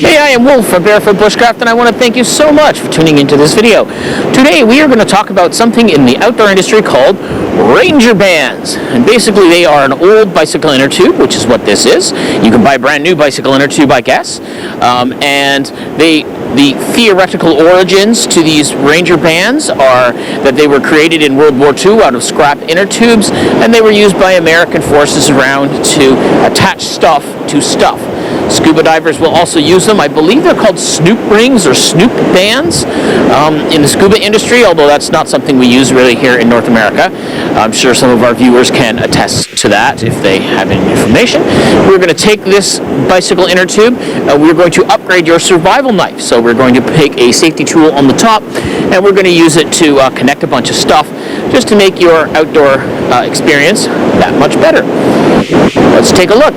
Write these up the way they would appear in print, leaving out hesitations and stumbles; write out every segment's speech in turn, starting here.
Hey, I am Wolf from Barefoot Bushcraft, and I want to thank you so much for tuning into this video. Today we are going to talk about something in the outdoor industry called Ranger Bands. And basically they are an old bicycle inner tube, which is what this is. You can buy a brand new bicycle inner tube, I guess. And the theoretical origins to these Ranger Bands are that they were created in World War II out of scrap inner tubes, and they were used by American forces around to attach stuff to stuff. Scuba divers will also use them. I believe they're called snoop rings or snoop bands in the scuba industry, although that's not something we use really here in North America. I'm sure some of our viewers can attest to that if they have any information. We're going to take this bicycle inner tube. We're going to upgrade your survival knife. So we're going to take a safety tool on the top, and we're going to use it to connect a bunch of stuff just to make your outdoor experience that much better. Let's take a look.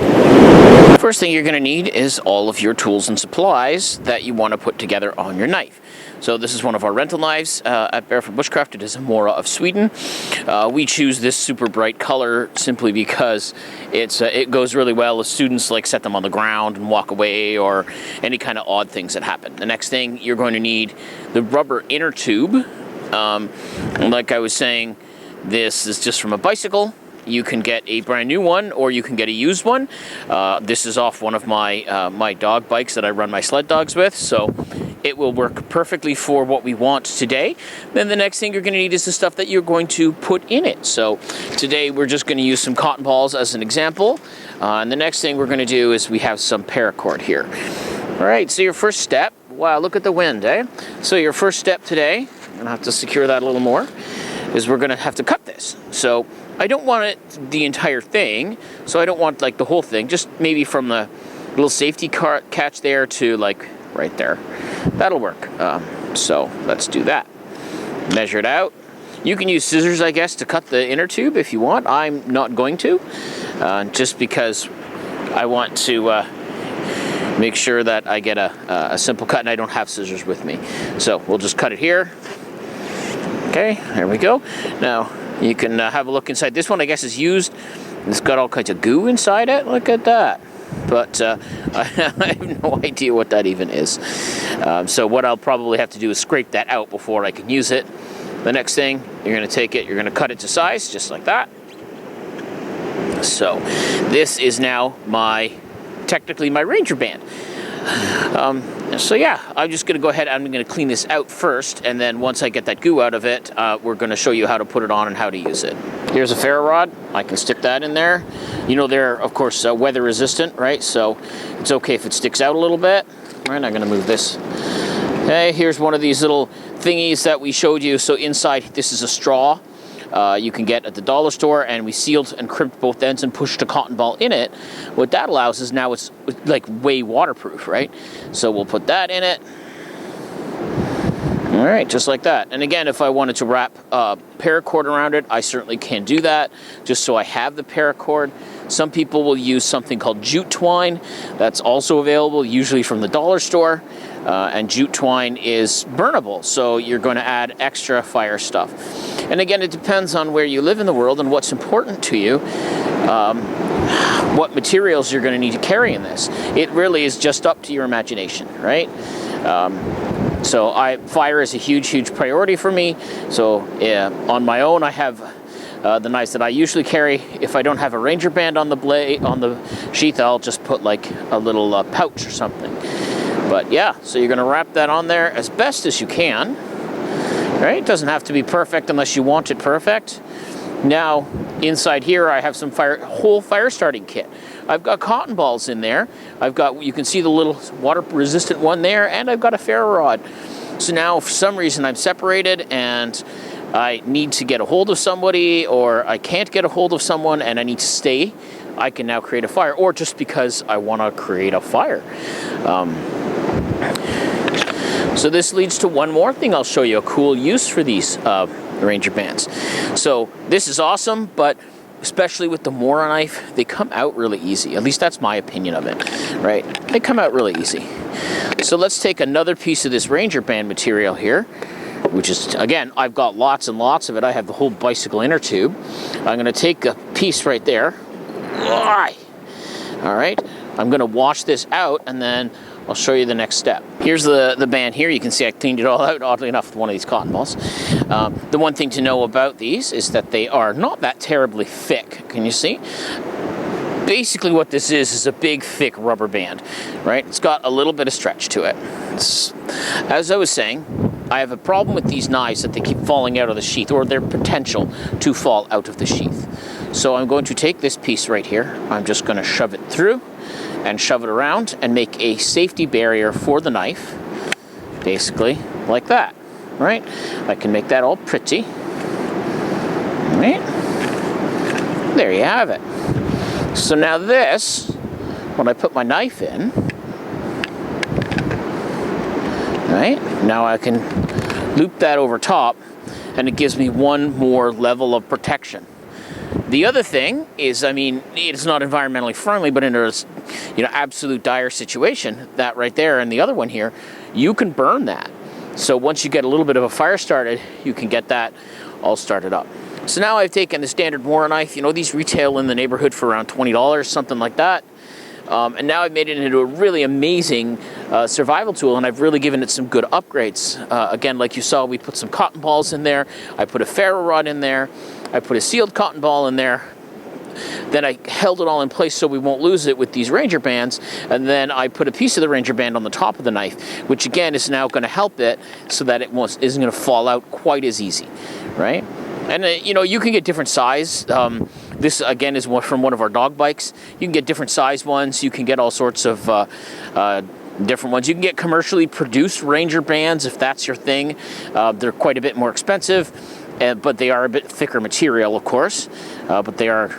First thing you're going to need is all of your tools and supplies that you want to put together on your knife. So this is one of our rental knives at Barefoot Bushcraft. It is a Mora of Sweden. We choose this super bright color simply because it goes really well if students like set them on the ground and walk away, or any kind of odd things that happen. The next thing you're going to need the rubber inner tube. Like I was saying, this is just from a bicycle. You can get a brand new one, or you can get a used one. This is off one of my my dog bikes that I run my sled dogs with, so it will work perfectly for what we want today. Then the next thing you're going to need is the stuff that you're going to put in it. So today we're just going to use some cotton balls as an example. And the next thing we're going to do is we have some paracord here. All right, so your first step, wow, look at the wind, eh? So your first step today, I'm going to have to secure that a little more, is we're going to have to cut this. So I don't want it the entire thing, so I don't want like the whole thing, just maybe from the little safety catch there to like right there. That'll work. So let's do that. Measure it out. You can use scissors, I guess, to cut the inner tube if you want. I'm not going to, just because I want to make sure that I get a simple cut, and I don't have scissors with me. So we'll just cut it here. Okay, there we go. Now you can have a look inside. This one, I guess, is used. It's got all kinds of goo inside it. Look at that. But I have no idea what that even is. So what I'll probably have to do is scrape that out before I can use it. The next thing, you're going to take it, you're going to cut it to size, just like that. So this is now technically my Ranger Band. So yeah, I'm just going to go ahead, I'm going to clean this out first, and then once I get that goo out of it, we're going to show you how to put it on and how to use it. Here's a ferro rod. I can stick that in there. You know, they're, of course, weather resistant, right? So it's okay if it sticks out a little bit. All right, I'm going to move this. Okay, here's one of these little thingies that we showed you. So inside, this is a straw. You can get at the dollar store, and we sealed and crimped both ends and pushed a cotton ball in it. What that allows is now it's like way waterproof, right? So we'll put that in it. All right, just like that. And again, if I wanted to wrap paracord around it, I certainly can do that, just so I have the paracord. Some people will use something called Jute Twine. That's also available, usually from the dollar store. And Jute Twine is burnable, so you're going to add extra fire stuff. And again, it depends on where you live in the world and what's important to you, what materials you're going to need to carry in this. It really is just up to your imagination, right? So fire is a huge, huge priority for me. So on my own, I have the knives that I usually carry. If I don't have a Ranger Band on the sheath, I'll just put like a little pouch or something. But yeah, so you're going to wrap that on there as best as you can. Right? It doesn't have to be perfect unless you want it perfect. Now, inside here, I have some whole fire starting kit. I've got cotton balls in there. You can see the little water-resistant one there, and I've got a ferro rod. So now, for some reason, I'm separated, and I need to get a hold of somebody, or I can't get a hold of someone, and I need to stay. I can now create a fire, or just because I want to create a fire. So this leads to one more thing. I'll show you a cool use for these Ranger Bands. So this is awesome, but especially with the Mora knife, they come out really easy. At least that's my opinion of it, right? They come out really easy. So let's take another piece of this Ranger Band material here, which is, again, I've got lots and lots of it. I have the whole bicycle inner tube. I'm going to take a piece right there. All right. I'm going to wash this out, and then I'll show you the next step. Here's the band here. You can see I cleaned it all out, oddly enough, with one of these cotton balls. The one thing to know about these is that they are not that terribly thick. Can you see? Basically what this is a big, thick rubber band, right? It's got a little bit of stretch to it. As I was saying, I have a problem with these knives that they keep falling out of the sheath, or their potential to fall out of the sheath. So I'm going to take this piece right here. I'm just going to shove it through and shove it around and make a safety barrier for the knife, basically like that, right? I can make that all pretty, right? There you have it. So now this, when I put my knife in, right, now I can loop that over top, and it gives me one more level of protection. The other thing is, I mean, it's not environmentally friendly, but in a absolute dire situation, that right there and the other one here, you can burn that. So once you get a little bit of a fire started, you can get that all started up. So now I've taken the standard Mora knife. These retail in the neighborhood for around $20, something like that. And now I've made it into a really amazing survival tool, and I've really given it some good upgrades. Again, like you saw, we put some cotton balls in there. I put a ferro rod in there. I put a sealed cotton ball in there. Then I held it all in place so we won't lose it with these Ranger bands. And then I put a piece of the Ranger band on the top of the knife, which again is now going to help it so that it isn't going to fall out quite as easy, right? And you can get different size. This again is from one of our dog bikes. You can get different size ones. You can get all sorts of different ones. You can get commercially produced Ranger bands if that's your thing. They're quite a bit more expensive, but they are a bit thicker material, of course. But they are,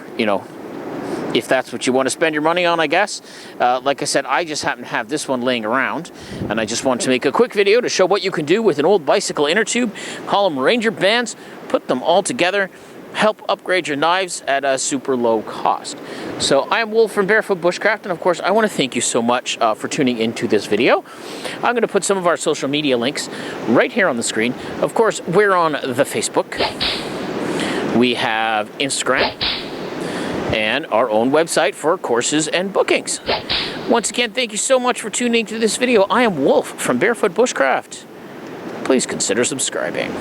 if that's what you want to spend your money on, I guess. Like I said, I just happen to have this one laying around, and I just wanted to make a quick video to show what you can do with an old bicycle inner tube. Call them Ranger bands, put them all together, help upgrade your knives at a super low cost. So I'm Wolf from Barefoot Bushcraft, and of course I want to thank you so much for tuning into this video. I'm going to put some of our social media links right here on the screen. Of course, we're on the Facebook. We have Instagram, and our own website for courses and bookings. Once again, thank you so much for tuning to this video. I am Wolf from Barefoot Bushcraft. Please consider subscribing.